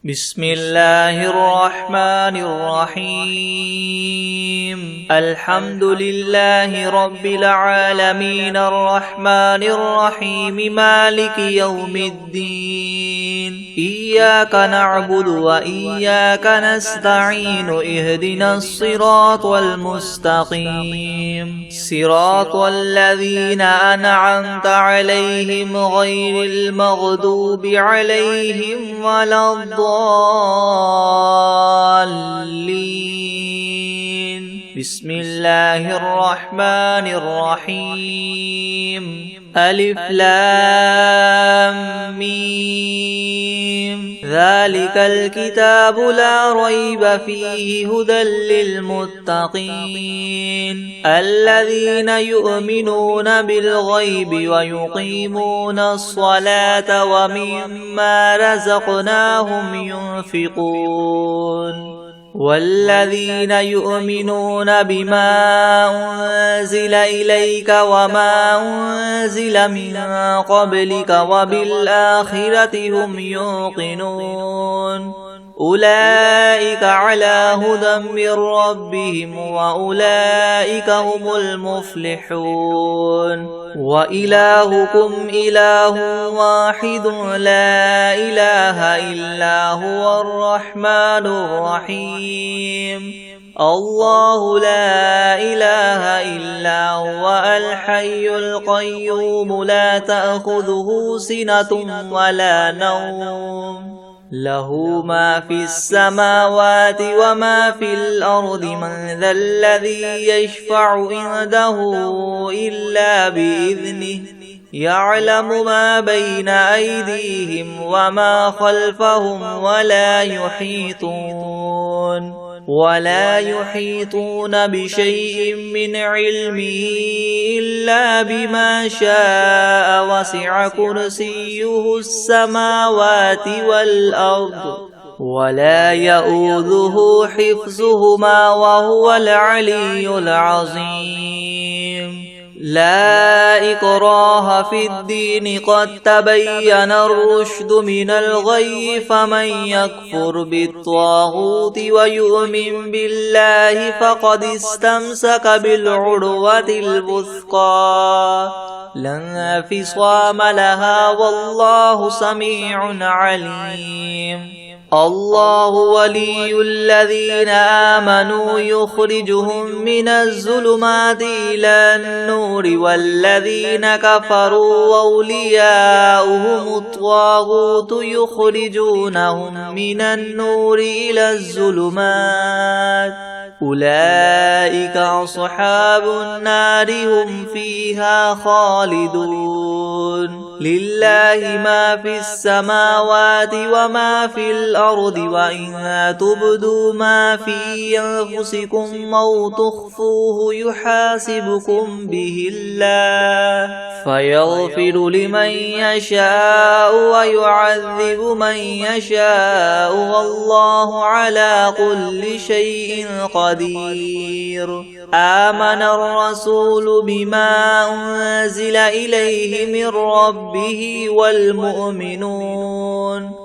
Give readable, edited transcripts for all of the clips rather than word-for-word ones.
بسم الله الرحمن الرحيم الحمد لله رب العالمين الرحمن الرحيم مالك يوم الدين إياك نعبد وإياك نستعين اهدنا الصراط المستقيم صراط الذين أنعمت عليهم غير المغضوب عليهم ولا الضالين بسم الله الرحمن الرحيم ألف لام ميم ذلك الكتاب لا ريب فيه هدى للمتقين الذين يؤمنون بالغيب ويقيمون الصلاة ومما رزقناهم ينفقون والذين يؤمنون بما أنزل إليك وما أنزل من قبلك وبالآخرة هم يوقنون أولئك على هدى من ربهم وأولئك هم المفلحون وإلهكم إله واحد لا إله إلا هو الرحمن الرحيم الله لا إله إلا هو الحي القيوم لا تأخذه سنة ولا نوم له ما في السماوات وما في الأرض من ذا الذي يشفع عنده إلا بإذنه يعلم ما بين أيديهم وما خلفهم ولا يحيطون بشيء من علمه إلا بما شاء وسع كرسيه السماوات والأرض ولا يؤوده حفظهما وهو العلي العظيم لا إكراه في الدين قد تبين الرشد من الغي فمن يكفر بالطاغوت ويؤمن بالله فقد استمسك بالعروة الوثقى لا انفصام لها والله سميع عليم الله ولي الذين آمنوا يخرجهم من الظلمات إلى النور والذين كفروا أولياؤهم الطاغوت يخرجونهم من النور إلى الظلمات أولئك أصحاب النار هم فيها خالدون لله ما في السماوات وما في الأرض وإن تبدوا ما في أنفسكم أو تخفوه يحاسبكم به الله فيغفر لمن يشاء ويعذب من يشاء والله على كل شيء قدير آمن الرسول بما أنزل إليه من ربه والمؤمنون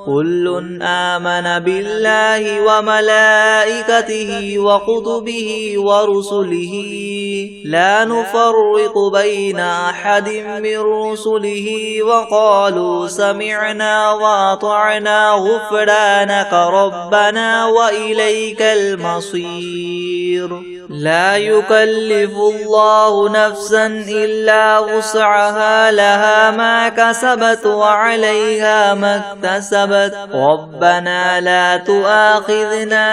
كل آمن بالله وملائكته وكتبه ورسله لا نفرق بين أحد من رسله وقالوا سمعنا وأطعنا غفرانك ربنا وإليك المصير لا يكلف الله نفسا إلا وسعها لها ما كسبت وعليها ما اكتسبت ربنا لا تؤاخذنا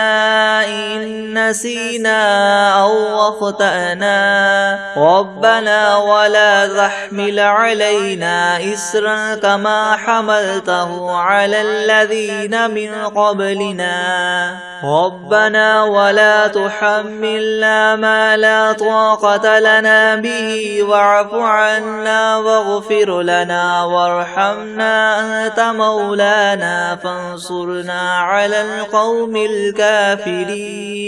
إن نسينا أو أخطأنا ربنا ولا تحمل علينا إسرا كما حملته على الذين من قبلنا ربنا ولا تحملنا ما لا طاقة لنا به واعف عنا واغفر لنا وارحمنا أنت مولانا فانصرنا على القوم الكافرين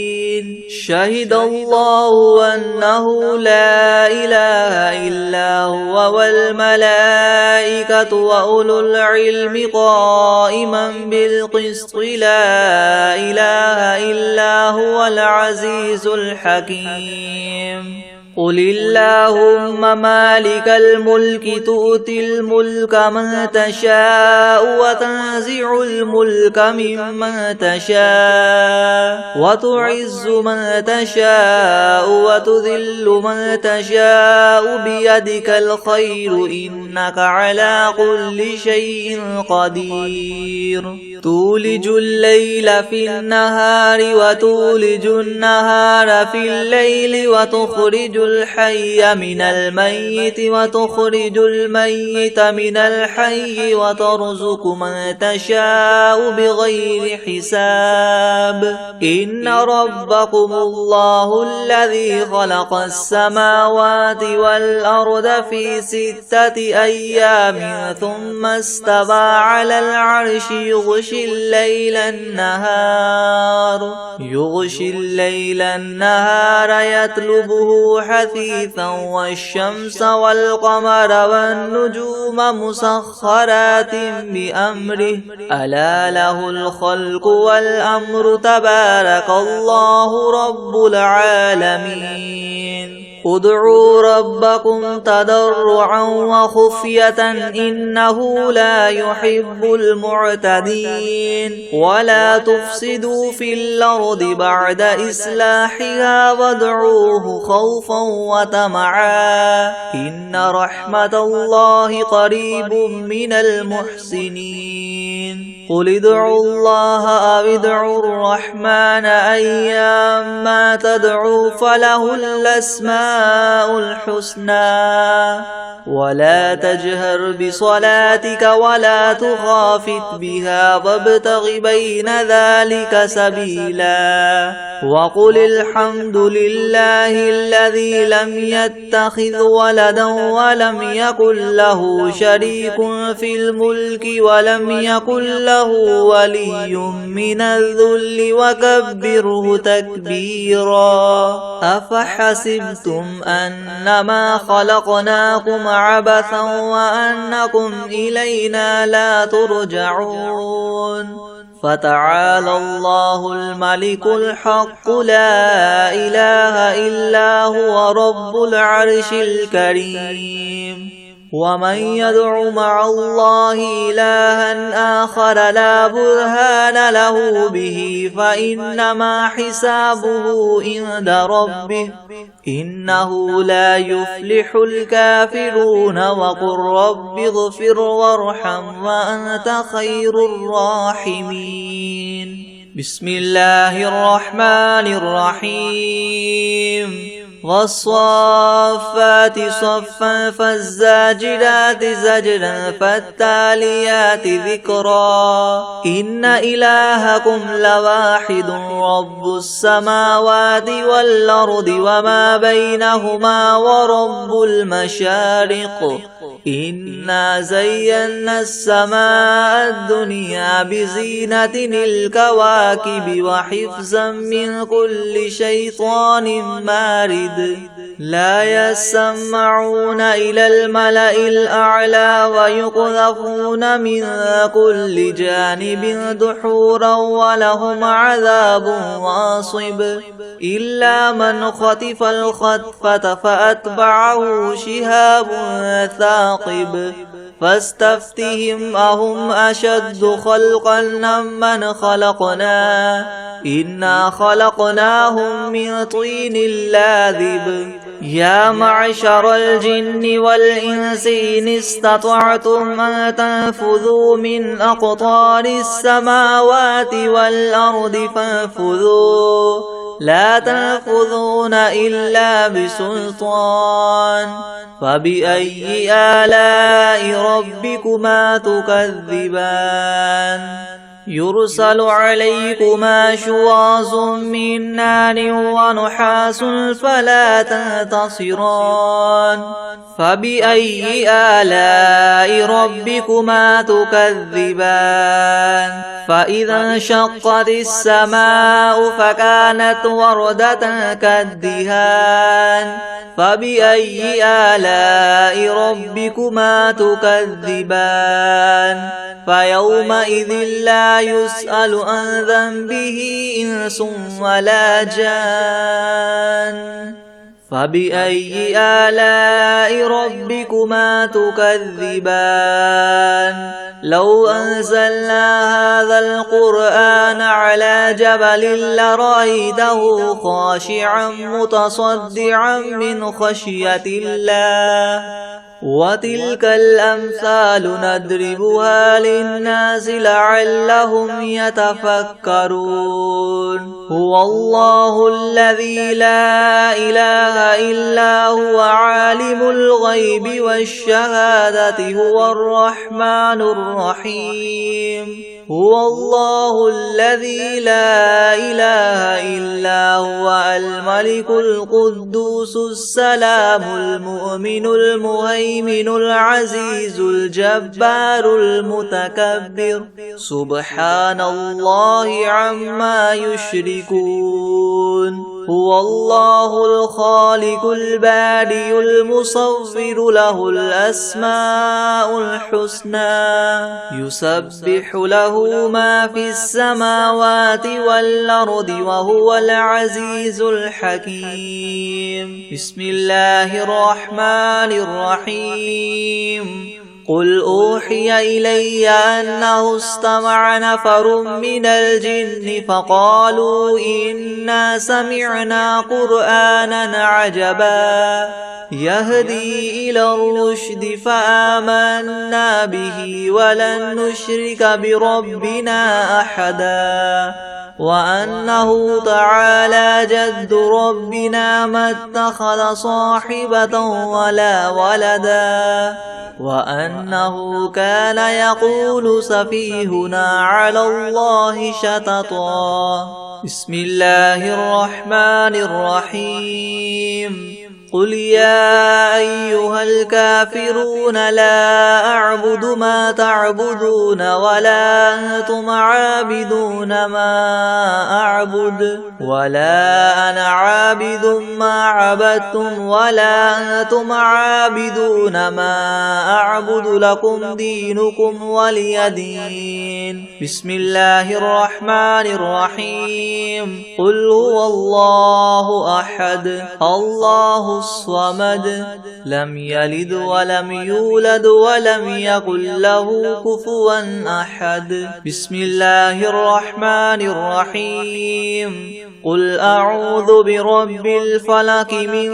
شهد الله أنه لا إله إلا هو والملائكة وأولو العلم قائما بالقسط لا إله إلا هو العزيز الحكيم قل اللهم مالك الملك تؤتي الملك من تشاء وتنزع الملك ممن تشاء وتعز من تشاء وتذل من تشاء بيدك الخير إنك على كل شيء قدير تولج الليل في النهار وتولج النهار في الليل وتخرج الحي من الميت وتخرج الميت من الحي وترزق من تشاء بغير حساب إن ربكم الله الذي خلق السماوات والأرض في 6 أيام ثم استوى على العرش يغشي الليل النهار يطلبه حثيثا والشمس والقمر والنجوم مسخرات بأمره ألا له الخلق والأمر تبارك الله رب العالمين ادعوا ربكم تضرعا وخفية إنه لا يحب المعتدين ولا تفسدوا في الأرض بعد إصلاحها وادعوه خوفا وطمعا إن رحمة الله قريب من المحسنين قل ادعوا الله أو ادعوا الرحمن أيما تدعوا فله الأسماء الحسنى ولا تجهر بصلاتك ولا تخافت بها وابتغ بين ذلك سبيلا وقل الحمد لله الذي لم يتخذ ولدا ولم يكن له شريك في الملك ولم يكن له ولي من الذل وكبره تكبيرا أفحسبتم أنما خلقناكم عبثا وأنكم إلينا لا ترجعون فتعالى الله الملك الحق لا إله إلا هو رب العرش الكريم ومن يدع مع الله إلها آخر لا برهان له به فإنما حسابه عند ربه إنه لا يفلح الكافرون وقل رب اغفر وارحم وأنت خير الراحمين بسم الله الرحمن الرحيم والصافات صفا فالزاجرات زجرا فالتاليات ذكرا إن إلهكم لواحد رب السماوات والأرض وما بينهما ورب المشارق إنا زينا السماء الدنيا بزينة الكواكب وحفظا من كل شيطان مارد لا يسمعون إلى الملأ الأعلى ويقذفون من كل جانب دحورا ولهم عذاب واصب إلا من خطف الخطفة فأتبعه شهاب ثاقب فاستفتهم أهم أشد خلقا ممن خلقنا إنا خلقناهم من طين لاذب يا معشر الجن والإنس إن استطعتم أن تنفذوا من أقطار السماوات والأرض فانفذوا لا تنفذون إلا بسلطان فبأي آلاء ربكما تكذبان يرسل عليكما شواظ من نار ونحاس فلا تنتصران فبأي آلاء ربكما تكذبان فإذا انشقت السماء فكانت وردة كالدهان فبأي آلاء ربكما تكذبان فيومئذ لا يسأل عن ذنبه إنس ولا جان فبأي آلاء ربكما تكذبان لو أنزلنا هذا القرآن على جبل لرأيته خاشعا متصدعا من خشية الله وتلك الأمثال نضربها للناس لعلهم يتفكرون هو الله الذي لا إله إلا هو عالم الغيب والشهادة هو الرحمن الرحيم هو الله الذي لا إله إلا هو الملك القدوس السلام المؤمن المهيمن العزيز الجبار المتكبر سبحان الله عما يشركون هو الله الخالق البارئ المصور له الأسماء الحسنى يسبح له ما في السماوات والأرض وهو العزيز الحكيم بسم الله الرحمن الرحيم قل أوحي إلي أنه استمع نفر من الجن فقالوا إنا سمعنا قرآنا عجبا يهدي إلى الرشد فآمنا به ولن نشرك بربنا أحدا وأنه تعالى جد ربنا ما اتخذ صاحبة ولا ولدا وأنه كان يقول سفيهنا على الله شططا بسم الله الرحمن الرحيم قل يا أيها الكافرون لا أعبد ما تعبدون ولا أنتم عابدون ما أعبد ولا أنا عابد ما عبدتم ولا أنتم عابدون ما أعبد لكم دينكم ولي دين بسم الله الرحمن الرحيم قل هو الله أحد الله الصمد لم يلد ولم يولد ولم يكن له كفوا أحد بسم الله الرحمن الرحيم قل أعوذ برب الفلق من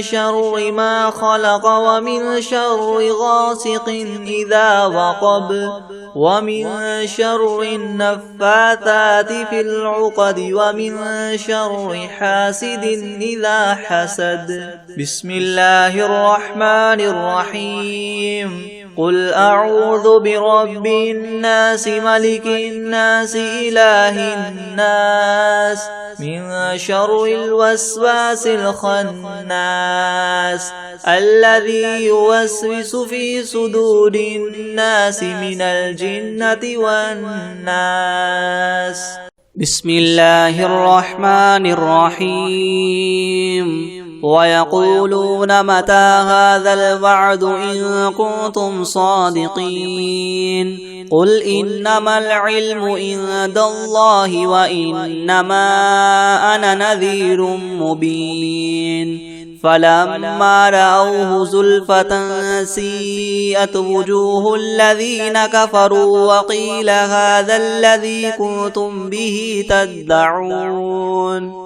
شر ما خلق ومن شر غاسق إذا وقب ومن شر النفاثات في العقد ومن شر حاسد إذا حسد بسم الله الرحمن الرحيم قل أعوذ برب الناس ملك الناس إله الناس من شر الوسواس الخناس الذي يوسوس في صدور الناس من الجنة والناس بسم الله الرحمن الرحيم ويقولون متى هذا الوعد إن كنتم صادقين قل إنما العلم عند الله وإنما أنا نذير مبين فلما رأوه زلفة سيئت وجوه الذين كفروا وقيل هذا الذي كنتم به تدعون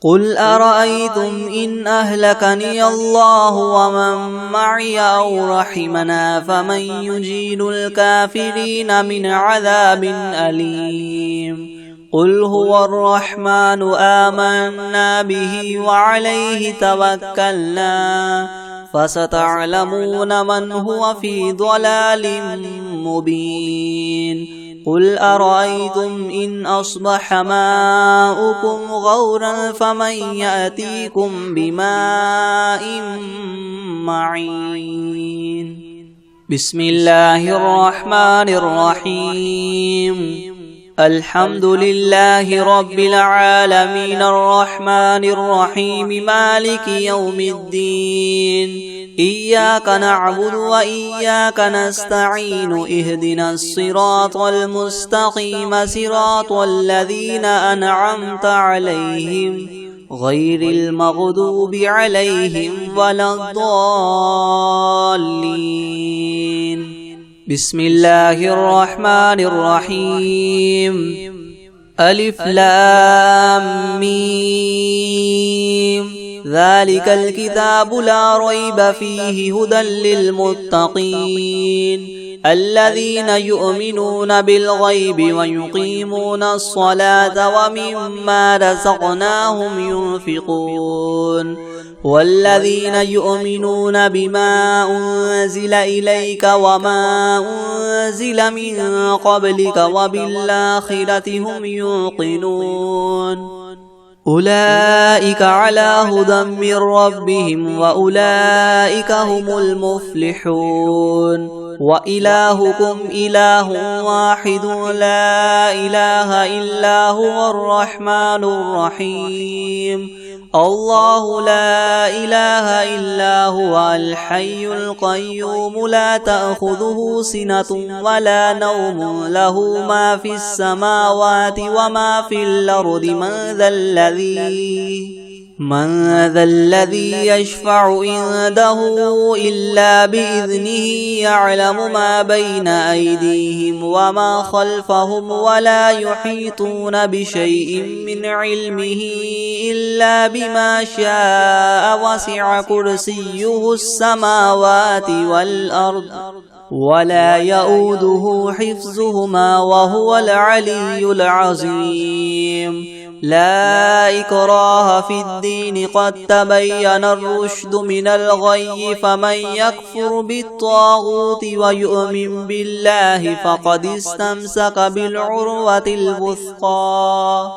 قل أرأيتم إن أهلكني الله ومن معي أو رحمنا فمن يجير الكافرين من عذاب أليم قل هو الرحمن آمنا به وعليه توكلنا فستعلمون من هو في ضلال مبين قل أرأيتم إن أصبح ماؤكم غورا فمن يأتيكم بماء معين بسم الله الرحمن الرحيم الحمد لله رب العالمين الرحمن الرحيم مالك يوم الدين إياك نعبد وإياك نستعين اهدنا الصراط المستقيم صراط الذين أنعمت عليهم غير المغضوب عليهم ولا الضالين بسم الله الرحمن الرحيم ألف لام ميم ذلك الكتاب لا ريب فيه هدى للمتقين الذين يؤمنون بالغيب ويقيمون الصلاة ومما رزقناهم ينفقون والذين يؤمنون بما أنزل إليك وما أنزل من قبلك وبالآخرة هم يوقنون أولئك على هدى من ربهم وأولئك هم المفلحون وإلهكم إله واحد لا إله إلا هو الرحمن الرحيم الله لا إله إلا هو الحي القيوم لا تأخذه سنة ولا نوم له ما في السماوات وما في الأرض من ذا الذي يشفع عنده إلا بإذنه يعلم ما بين أيديهم وما خلفهم ولا يحيطون بشيء من علمه إلا بما شاء وسع كرسيه السماوات والأرض ولا يؤوده حفظهما وهو العلي العظيم لا إكراه في الدين قد تبين الرشد من الغي فمن يكفر بالطاغوت ويؤمن بالله فقد استمسك بالعروة الوثقى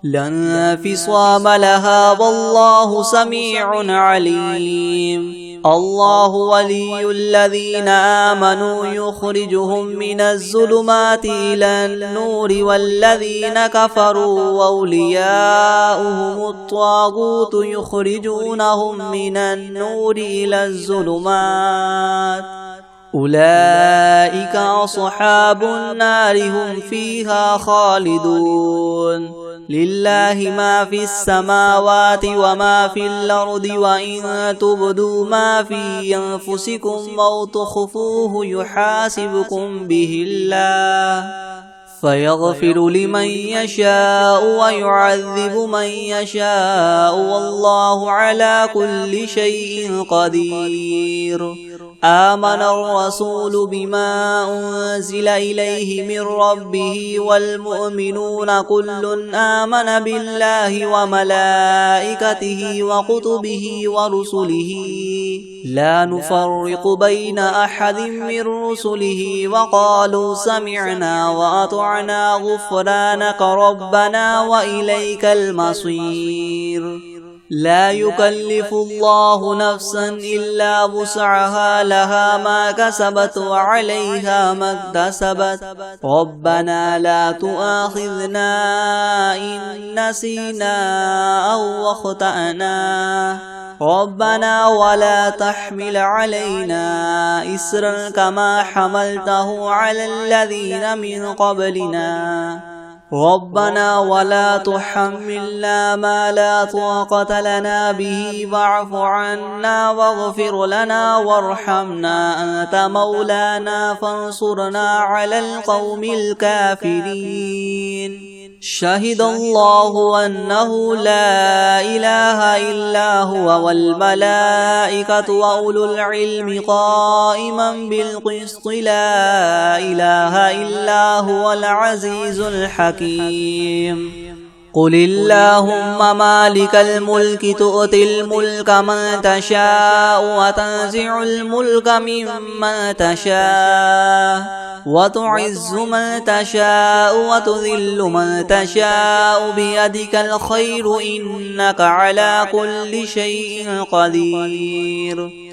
لا انفصام لها والله سميع عليم الله ولي الذين آمنوا يخرجهم من الظلمات إلى النور والذين كفروا أولياؤهم الطاغوت يخرجونهم من النور إلى الظلمات أولئك أصحاب النار هم فيها خالدون لله ما في السماوات وما في الأرض وإن تبدوا ما في أنفسكم أو تخفوه يحاسبكم به الله فيغفر لمن يشاء ويعذب من يشاء والله على كل شيء قدير آمن الرسول بما أنزل إليه من ربه والمؤمنون كل آمن بالله وملائكته وكتبه ورسله لا نفرق بين أحد من رسله وقالوا سمعنا وأطعنا غفرانك ربنا وإليك المصير لا يكلف الله نفسا إلا وسعها لها ما كسبت وعليها ما اكتسبت ربنا لا تؤاخذنا إن نسينا أو أخطأنا ربنا ولا تحمل علينا إسرا كما حملته على الذين من قبلنا ربنا ولا تحملنا ما لا طاقة لنا به واعف عنا واغفر لنا وارحمنا أنت مولانا فانصرنا على القوم الكافرين شهد الله أنه لا إله إلا هو والملائكة وأولو العلم قائما بالقسط لا إله إلا هو العزيز الحكيم قل اللهم مالك الملك تؤتي الملك من تشاء وتنزع الملك ممن تشاء وتعز من تشاء وتذل من تشاء بيدك الخير إنك على كل شيء قدير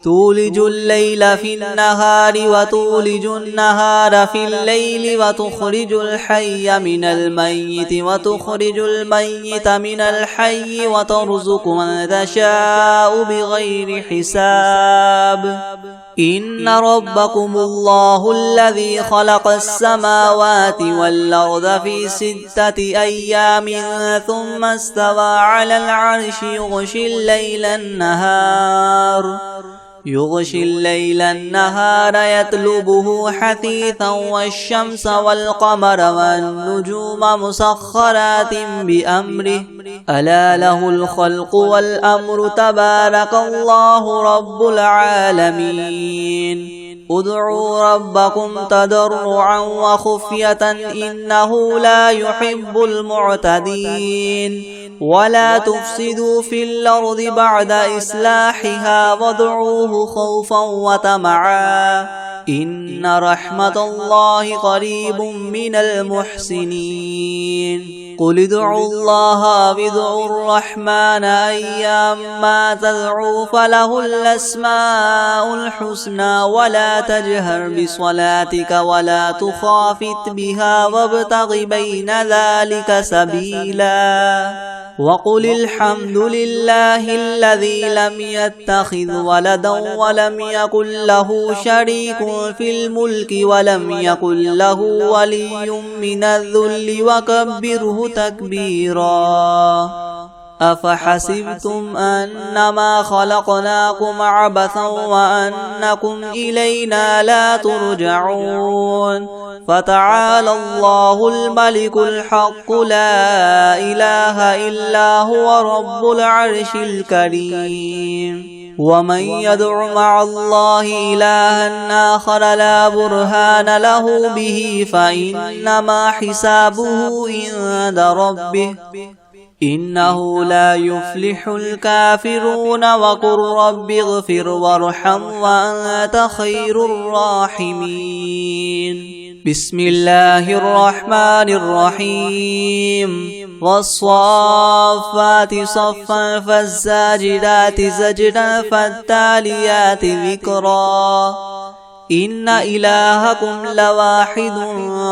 تولج الليل في النهار وتولج النهار في الليل وتخرج الحي من الميت وتخرج الميت من الحي وترزق من تشاء بغير حساب إن ربكم الله الذي خلق السماوات والأرض في 6 أيام ثم استوى على العرش يغشي الليل النهار يطلبه حثيثا والشمس والقمر والنجوم مسخرات بأمره ألا له الخلق والأمر تبارك الله رب العالمين ادعوا ربكم تضرعا وخفية إنه لا يحب المعتدين ولا تفسدوا في الأرض بعد إصلاحها وادعوه خوفا وطمعا إن رحمة الله قريب من المحسنين قل ادعوا الله وادعوا الرحمن أيما تدعوا فله الأسماء الحسنى ولا تجهر بصلاتك ولا تخافت بها وابتغ بين ذلك سبيلا وقل الحمد لله الذي لم يتخذ ولدا ولم يكن له شريك في الملك ولم يكن له ولي من الذل وكبره تكبيرا أفحسبتم أنما خلقناكم عبثا وأنكم إلينا لا ترجعون فتعالى الله الملك الحق لا إله إلا هو رب العرش الكريم ومن يدع مع الله إلها آخر لا برهان له به فإنما حسابه عند ربه إنه لا يفلح الكافرون وقل رب اغفر وارحم وأنت خير الراحمين بسم الله الرحمن الرحيم والصافات صفا فالزاجدات زجدا فالتاليات ذكرا إن إلهكم لواحد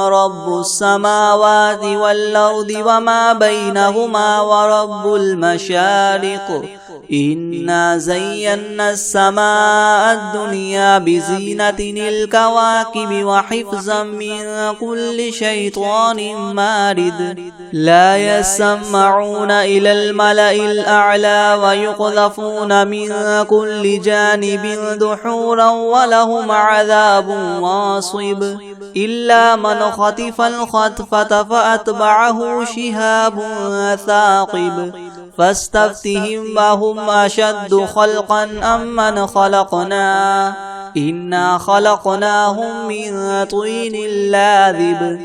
رب السماوات والأرض وما بينهما ورب المشارق إنا زينا السماء الدنيا بزينة الكواكب وحفظا من كل شيطان مارد لا يسمعون إلى الملأ الأعلى ويقذفون من كل جانب دحورا ولهم عذاب واصب إلا من خطف الخطفة فأتبعه شهاب ثاقب فاستفتهم وهم أشد خلقا أم من خلقنا إنا خلقناهم من طين لاذب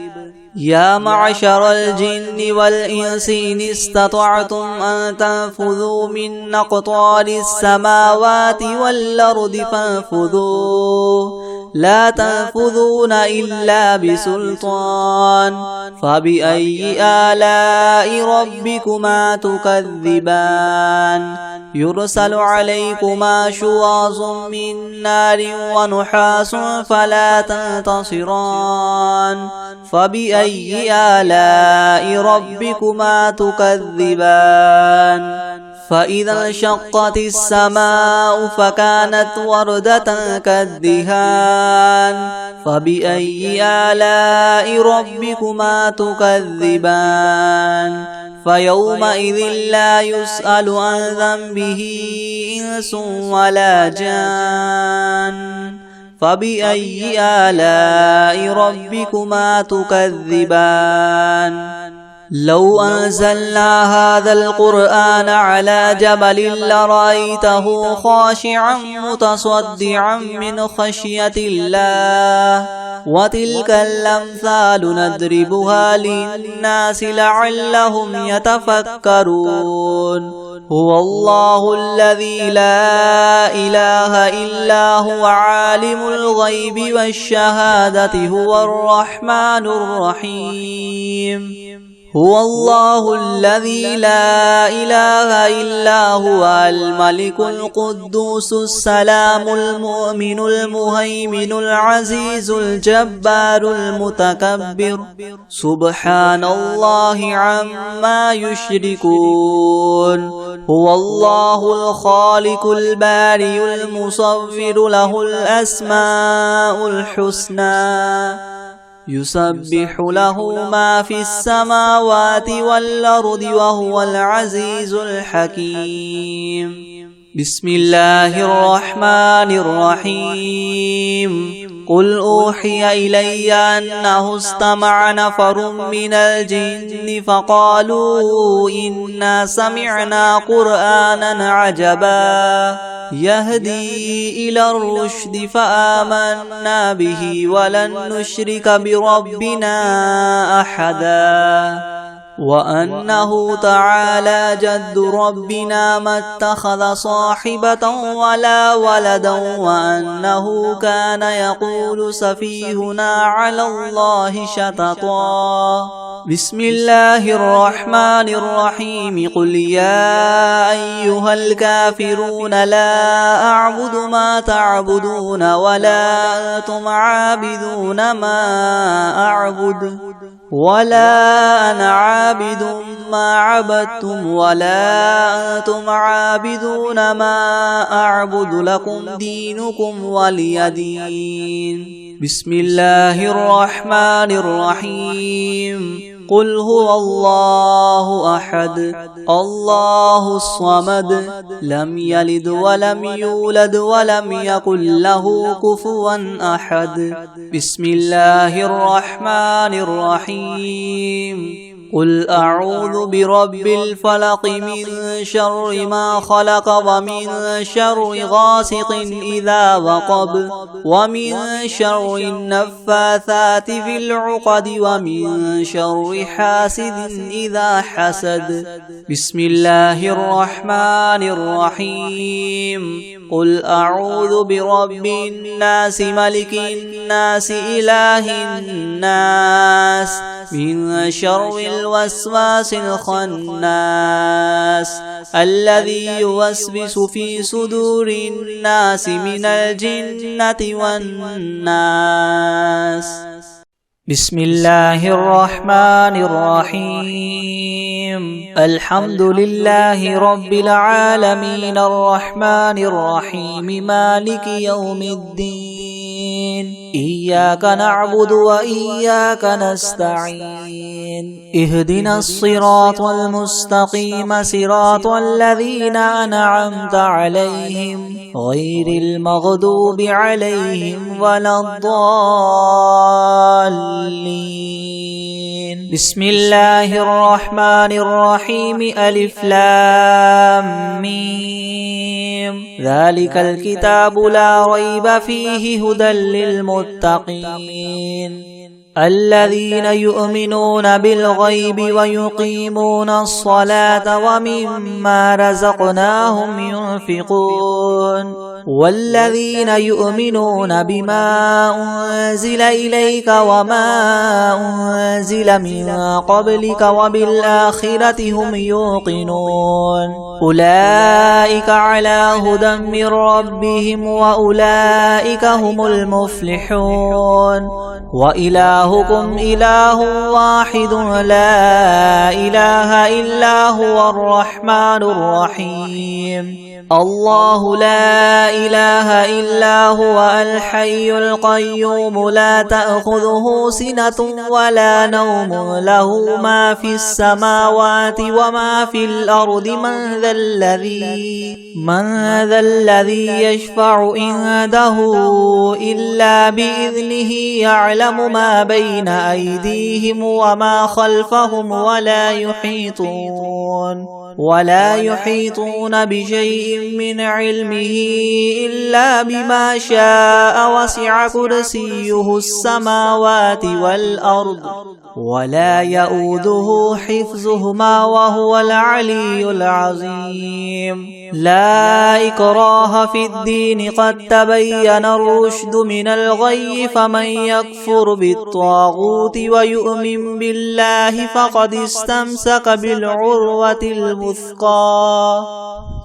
يا معشر الجن والإنس إن استطعتم أن تنفذوا من أقطار السماوات والأرض فانفذوا لا تنفذون إلا بسلطان فبأي آلاء ربكما تكذبان يرسل عليكما شواظ من نار ونحاس فلا تنتصران فبأي آلاء ربكما تكذبان فإذا انشقت السماء فكانت وردة كالدهان فبأي آلاء ربكما تكذبان فيومئذ لا يسأل عن ذنبه إنس ولا جان فبأي آلاء ربكما تكذبان لو أنزلنا هذا القرآن على جبل لرأيته خاشعا متصدعا من خشية الله وتلك الأمثال نضربها للناس لعلهم يتفكرون هو الله الذي لا إله إلا هو عالم الغيب والشهادة هو الرحمن الرحيم هو الله الذي لا إله إلا هو الملك القدوس السلام المؤمن المهيمن العزيز الجبار المتكبر سبحان الله عما يشركون هو الله الخالق البارئ المصور له الأسماء الحسنى يسبح له ما في السماوات والأرض وهو العزيز الحكيم بسم الله الرحمن الرحيم قل أوحي إلي أنه استمع نفر من الجن فقالوا إنا سمعنا قرآنا عجبا يهدي إلى الرشد فآمنا به ولن نشرك بربنا أحدا وأنه تعالى جد ربنا ما اتخذ صاحبة ولا ولدا وأنه كان يقول سفيهنا على الله شططا بسم الله الرحمن الرحيم قل يا أيها الكافرون لا أعبد ما تعبدون ولا أنتم عابدون ما أعبد ولا أنا عابد ما عبدتم ولا أنتم عابدون ما أعبد لكم دينكم ولي دين بسم الله الرحمن الرحيم قل هو الله أحد الله الصمد لم يلد ولم يولد ولم يكن له كفوا أحد بسم الله الرحمن الرحيم قل أعوذ برب الفلق من شر ما خلق ومن شر غاسق إذا وقب ومن شر النفاثات في العقد ومن شر حاسد إذا حسد بسم الله الرحمن الرحيم قل أعوذ برب الناس ملك الناس إله الناس من شر الوسواس الخناس الذي يوسوس في صدور الناس من الجنة والناس بسم الله الرحمن الرحيم الحمد لله رب العالمين الرحمن الرحيم مالك يوم الدين إياك نعبد وإياك نستعين اهدنا الصراط المستقيم صراط الذين أنعمت عليهم غير المغضوب عليهم ولا الضالين بسم الله الرحمن الرحيم ألف لام ميم ذلك الكتاب لا ريب فيه هدى للمتقين الذين يؤمنون بالغيب ويقيمون الصلاة ومما رزقناهم ينفقون والذين يؤمنون بما أنزل إليك وما أنزل من قبلك وبالآخرة هم يوقنون أولئك على هدى من ربهم وأولئك هم المفلحون وإلهكم إله واحد لا إله إلا هو الرحمن الرحيم الله لا إله إلا هو الحي القيوم لا تأخذه سنة ولا نوم له ما في السماوات وما في الأرض من ذا الذي يشفع عنده إلا بإذنه يعلم ما بين أيديهم وما خلفهم ولا يحيطون بشيء من علمه إلا بما شاء وسع كرسيه السماوات والأرض ولا يؤوده حفظهما وهو العلي العظيم لا إكراه في الدين قد تبين الرشد من الغي فمن يكفر بالطاغوت ويؤمن بالله فقد استمسك بالعروة الوثقى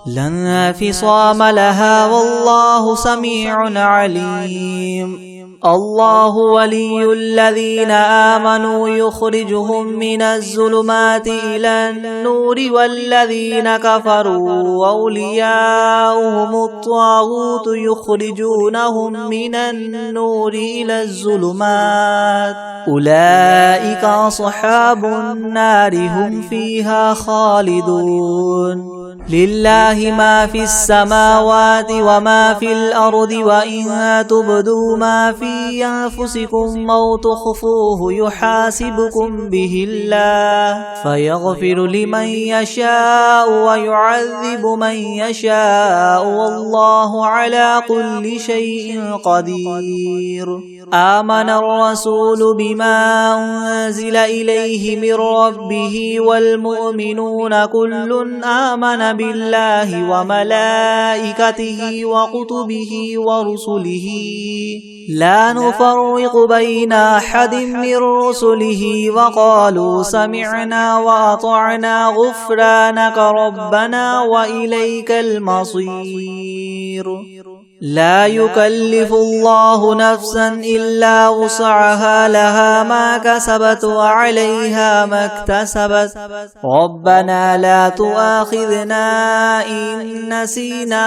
لا انفصام لها والله سميع عليم الله ولي الذين آمنوا يخرجهم من الظلمات إلى النور والذين كفروا أولياؤهم الطاغوت يخرجونهم من النور إلى الظلمات أولئك أصحاب النار هم فيها خالدون لله ما في السماوات وما في الأرض وإن تبدوا ما في أنفسكم أو تخفوه يحاسبكم به الله فيغفر لمن يشاء ويعذب من يشاء والله على كل شيء قدير آمن الرسول بما أنزل إليه من ربه والمؤمنون كل آمن بالله وملائكته وكتبه ورسله لا نفرق بين أحد من رسله وقالوا سمعنا وأطعنا غفرانك ربنا وإليك المصير لا يكلف الله نفسا إلا وسعها لها ما كسبت وعليها ما اكتسبت ربنا لا تؤاخذنا إن نسينا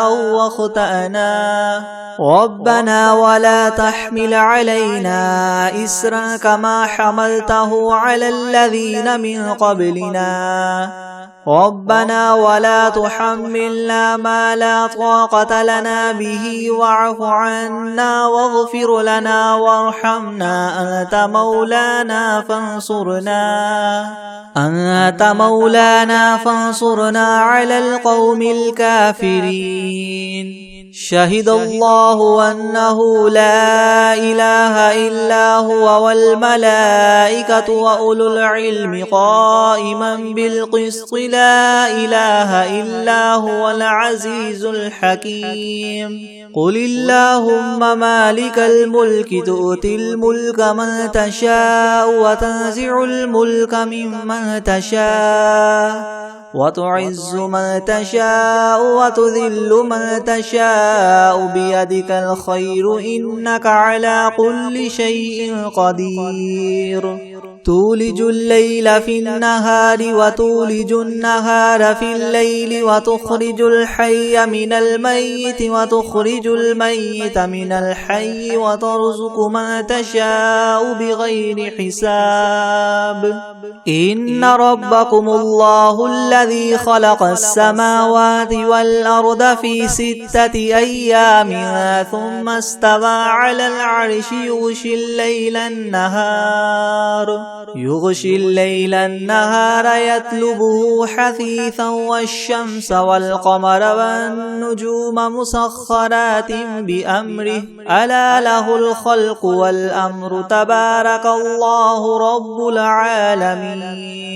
أو أخطأنا ربنا ولا تحمل علينا إسرا كما حملته على الذين من قبلنا ربنا ولا تحملنا ما لا طاقة لنا به واعف عنا واغفر لنا وارحمنا أنت مولانا فانصرنا على القوم الكافرين شهد الله أنه لا إله إلا هو والملائكة وأولو العلم قائما بالقسط لا إله إلا هو العزيز الحكيم قل اللهم مالك الملك تؤتي الملك من تشاء وتنزع الملك ممن تشاء وتعز من تشاء وتذل من تشاء بيدك الخير إنك على كل شيء قدير تولج الليل في النهار وتولج النهار في الليل وتخرج الحي من الميت وتخرج الميت من الحي وترزق من تشاء بغير حساب إن ربكم الله الذي خلق السماوات والأرض في 6 أيام ثم استوى على العرش يغشي الليل النهار يطلبه حثيثا والشمس والقمر والنجوم مسخرات بأمره ألا له الخلق والأمر تبارك الله رب العالمين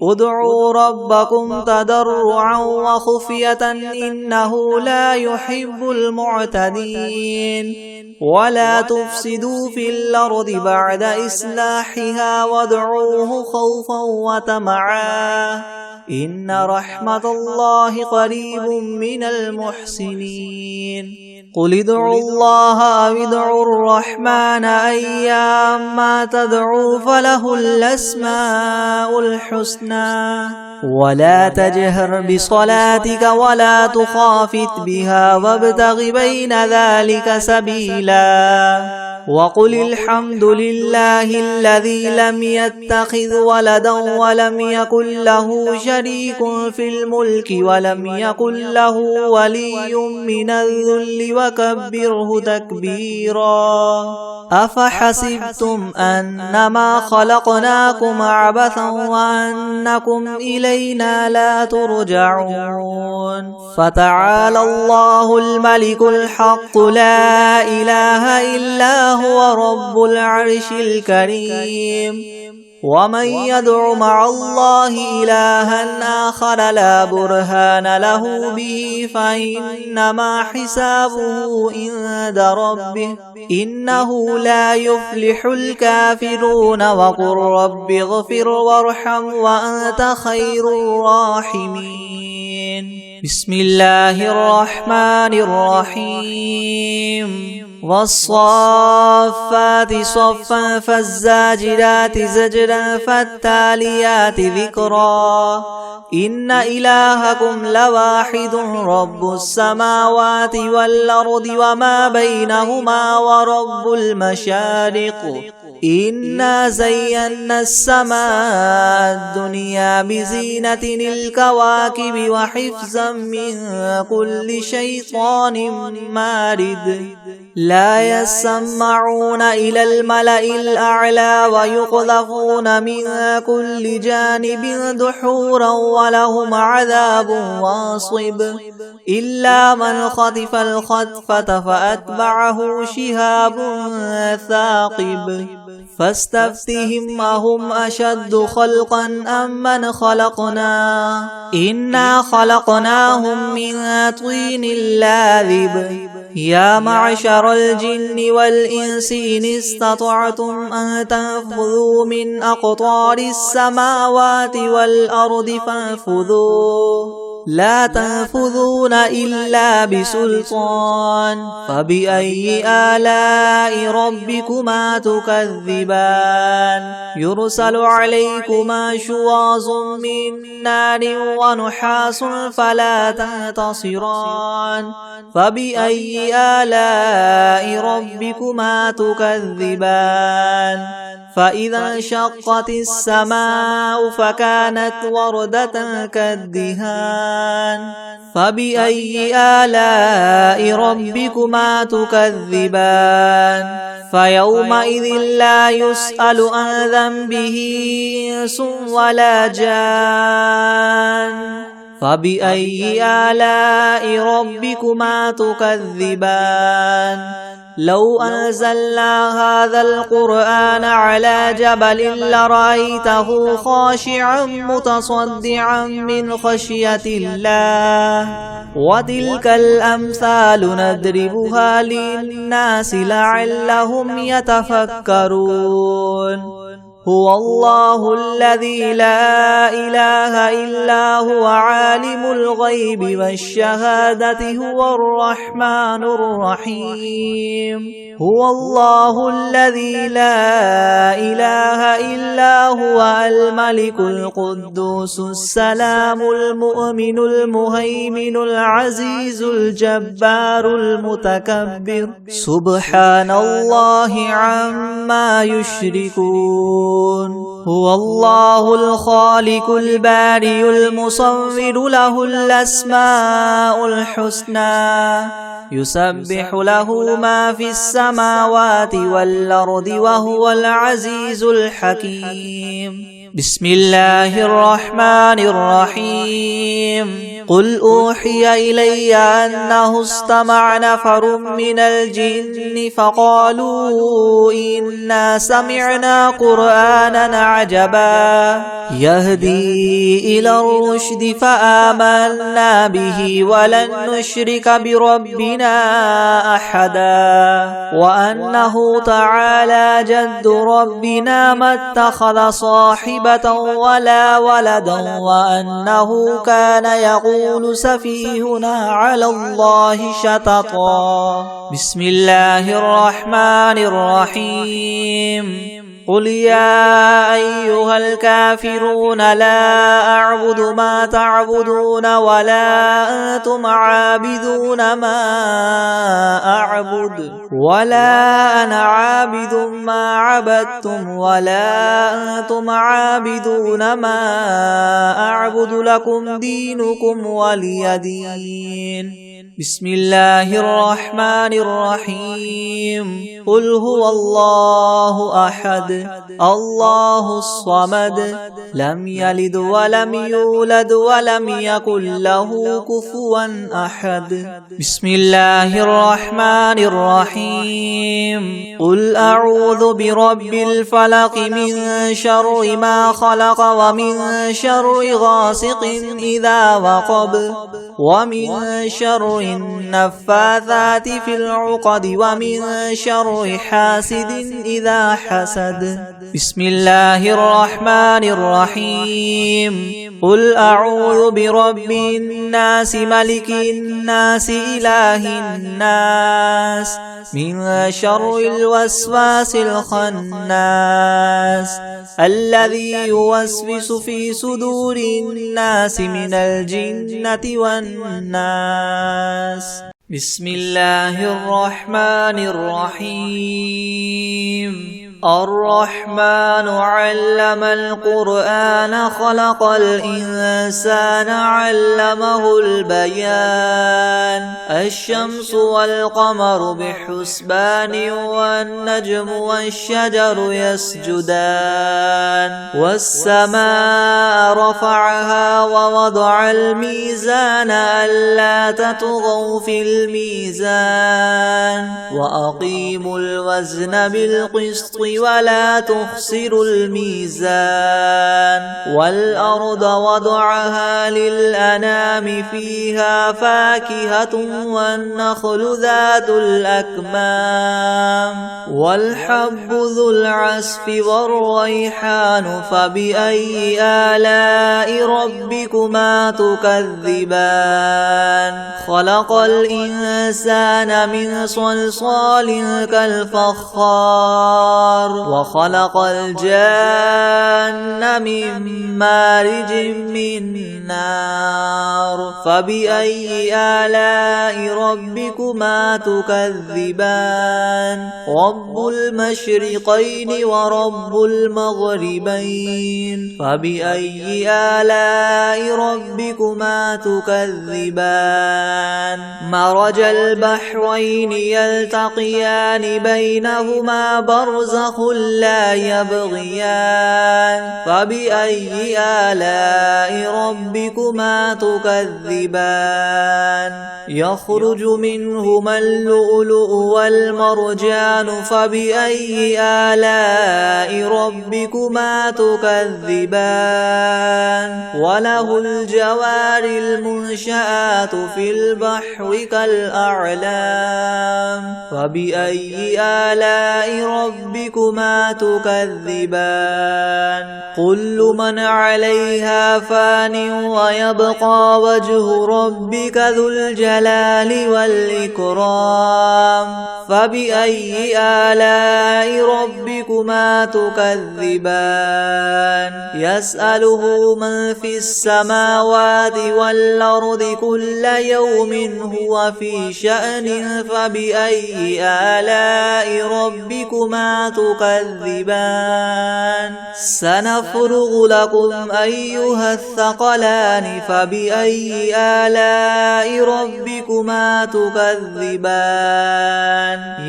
ادعوا ربكم تضرعا وخفية إنه لا يحب المعتدين ولا تفسدوا في الأرض بعد إصلاحها وادعوه خوفا وطمعا إن رحمة الله قريب من المحسنين قل ادعوا الله أو ادعوا الرحمن أيما تدعوا فله الأسماء الحسنى ولا تجهر بصلاتك ولا تخافت بها وابتغ بين ذلك سبيلا وقل الحمد لله الذي لم يتخذ ولدا ولم يكن له شريك في الملك ولم يكن له ولي من الذل وكبره تكبيرا أفحسبتم أنما خلقناكم عبثا وأنكم إلينا لا ترجعون فتعالى الله الملك الحق لا إله إلا هو رب العرش الكريم ومن يدع مع الله إلها آخر لا برهان له به فإنما حسابه عند ربه إنه لا يفلح الكافرون وقل رب اغفر وارحم وأنت خير الراحمين بسم الله الرحمن الرحيم والصافات صفا فالزاجرات زجرا فالتاليات ذكرا إن إلهكم لواحد رب السماوات والأرض وما بينهما ورب المشارق إنا زينا السماء الدنيا بزينة الكواكب وحفظا من كل شيطان مارد لا يسمعون إلى الملأ الأعلى ويقذفون من كل جانب دحورا ولهم عذاب واصب إلا من خطف الخطفة فأتبعه شهاب ثاقب فاستفتهم أهم أشد خلقا أم من خلقنا إنا خلقناهم من طين لاذب يا معشر الجن والإنس إن استطعتم أن تنفذوا من أقطار السماوات والأرض فانفذوا لا تنفذون إلا بسلطان فبأي آلاء ربكما تكذبان يرسل عليكما شواظ من نار ونحاس فلا تنتصران فبأي آلاء ربكما تكذبان فإذا انشقت السماء فكانت وردة كالدهان فبأي آلاء ربكما تكذبان فيومئذ لا يسأل عن ذنبه إنس ولا جان فبأي آلاء ربكما تكذبان لو أنزلنا هذا القرآن على جبل لرأيته خاشعا متصدعا من خشية الله وتلك الأمثال نضربها للناس لعلهم يتفكرون هو الله الذي لا إله إلا هو عالم الغيب والشهادة هو الرحمن الرحيم هو الله الذي لا إله إلا هو الملك القدوس السلام المؤمن المهيمن العزيز الجبار المتكبر سبحان الله عما يشركون هو الله الخالق البارئ المصور له الأسماء الحسنى يسبح له ما في السماوات والأرض وهو العزيز الحكيم بسم الله الرحمن الرحيم قل أوحي إلي أنه استمع نفر من الجن فقالوا إنا سمعنا قرآنا عجبا يهدي إلى الرشد فآمنا به ولن نشرك بربنا أحدا وأنه تعالى جد ربنا ما اتخذ صاحبة ولا ولدا وأنه كان يقول سفيهنا على الله شططا بسم الله الرحمن الرحيم قل يا أيها الكافرون لا أعبد ما تعبدون ولا أنتم عابدون ما أعبد ولا أنا عابد ما عبدتم ولا أنتم عابدون ما أعبد لكم دينكم ولي دين بسم الله الرحمن الرحيم قل هو الله أحد الله الصمد لم يلد ولم يولد ولم يكن له كفوا أحد بسم الله الرحمن الرحيم قل أعوذ برب الفلق من شر ما خلق ومن شر غاسق إذا وقب ومن شر النفاثات في العقد ومن شر حاسد إذا حسد بسم الله الرحمن الرحيم قل أعوذ برب الناس ملك الناس إله الناس من شر الوسواس الخناس الذي يوسوس في صدور الناس من الجنة والناس بسم الله الرحمن الرحيم الرحمن علم القرآن خلق الإنسان علمه البيان الشمس والقمر بحسبان والنجم والشجر يسجدان والسماء رفعها ووضع الميزان ألا تطغوا في الميزان وأقيموا الوزن بالقسط ولا تخسروا الميزان والأرض وضعها للأنام فيها فاكهة والنخل ذات الأكمام والحب ذو العصف والريحان فبأي آلاء ربكما تكذبان خلق الإنسان من صلصال كالفخار وخلق الجان من مارج من نار فبأي آلاء ربكما تكذبان رب المشرقين ورب المغربين فبأي آلاء ربكما تكذبان مرج البحرين يلتقيان بينهما برزخ لا يبغيان فبأي آلاء ربكما تكذبان يخرج منهما اللؤلؤ والمرجان فبأي آلاء ربكما تكذبان وله الجوار المنشآت في البحر كالأعلام فبأي آلاء ربكما تكذبان كل من عليها فان ويبقى وجه ربك ذو الجلال والإكرام فبأي آلاء ربكما تكذبان يسأله من في السماوات والأرض كل يوم هو في شأن فبأي آلاء ربكما تكذبان تكذبان سنفرغ لكم أيها الثقلان فبأي آلاء ربكما تكذبان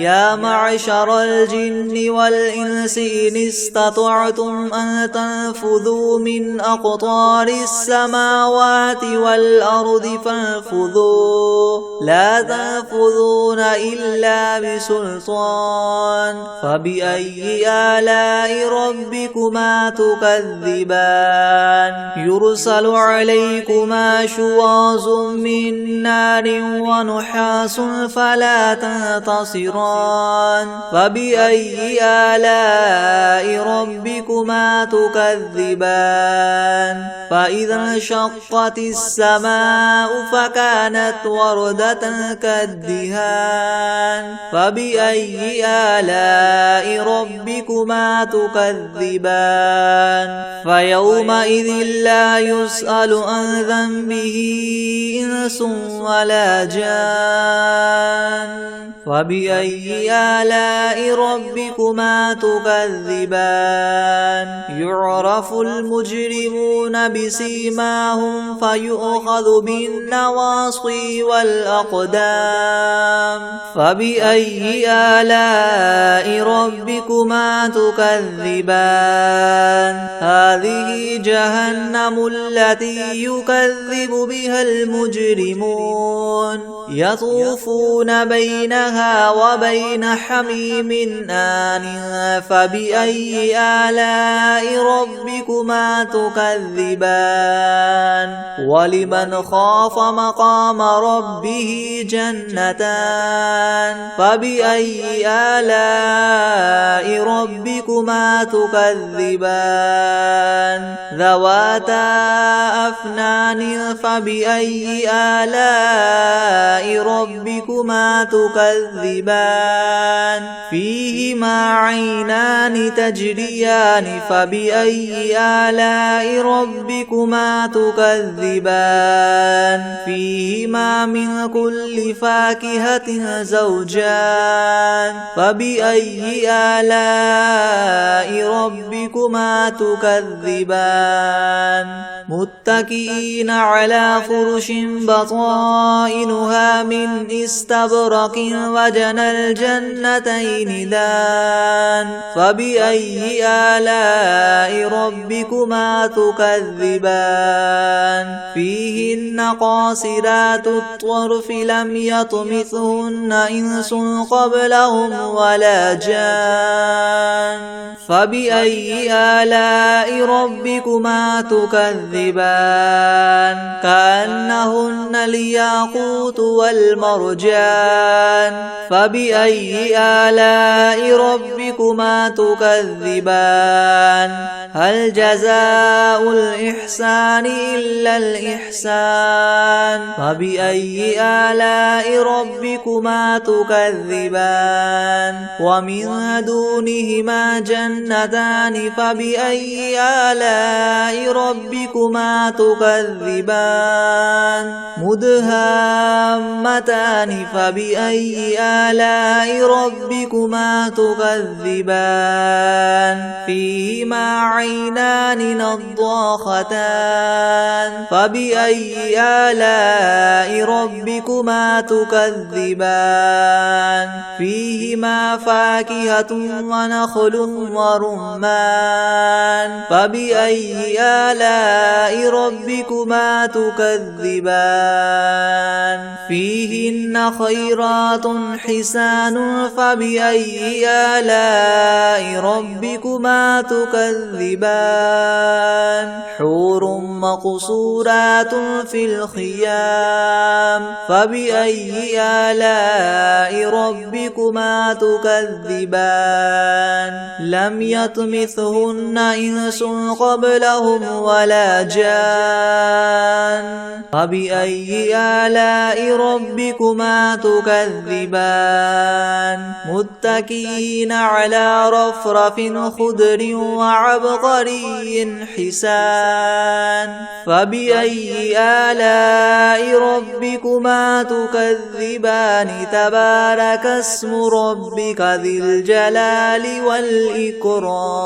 يا معشر الجن والإنس إن استطعتم أن تنفذوا من أقطار السماوات والأرض فانفذوا لا تنفذون إلا بسلطان فبأي آلاء ربكما تكذبان يرسل عليكما شواظ من نار ونحاس فلا تنتصران فبأي آلاء ربكما تكذبان فإذا انشقت السماء فكانت وردة كالدهان فبأي آلاء ربكما تكذبان فيومئذ لا يسأل عن ذنبه إنس ولا جان فبأي آلاء ربكما تكذبان يعرف المجرمون بسيماهم فيؤخذ بالنواصي والأقدام فبأي آلاء ربكما تكذبان هذه جهنم التي يكذب بها المجرمون يطوفون بينها وبين حميم آن فبأي آلاء ربكما تكذبان ولمن خاف مقام ربه جنتان فبأي آلاء ربكما تكذبان ذواتا أفنان فبأي آلاء ربكما تكذبان فيهما عينان تجريان فبأي آلاء ربكما تكذبان فيهما من كل فاكهة زوجان فبأي آلاء ربكما تكذبان متكئين على فرش بطائنها من استبرق وجنى الجنتين دان فبأي آلاء ربكما تكذبان فيهن قاصرات الطرف لم يطمثهن إنس قبلهم ولا جان فبأي آلاء ربكما تكذبان كأنهن الياقوت والمرجان فبأي آلاء ربكما تكذبان هل جزاء الإحسان إلا الإحسان فبأي آلاء ربكما تكذبان ومن دونهما جنتان فبأي آلاء ربكما تكذبان مدهامتان فبأي آلاء ربكما تكذبان فيهما عينان نضاختان فبأي آلاء ربكما تكذبان فيهما فاكهة ونخل ورمان فبأي آلاء ربكما تكذبان فيهن خيرات حسان فبأي آلاء ربكما تكذبان حور مقصورات في الخيام فبأي آلاء ربكما تكذبان لم يطمثهن إنس قبلهم ولا جان فبأي آلاء ربكما تكذبان متكئين على رفرف خضر وعبقري حسان فبأي آلاء ربكما تكذبان تبارك اسم ربك ذي الجلال الجلال والإكرام.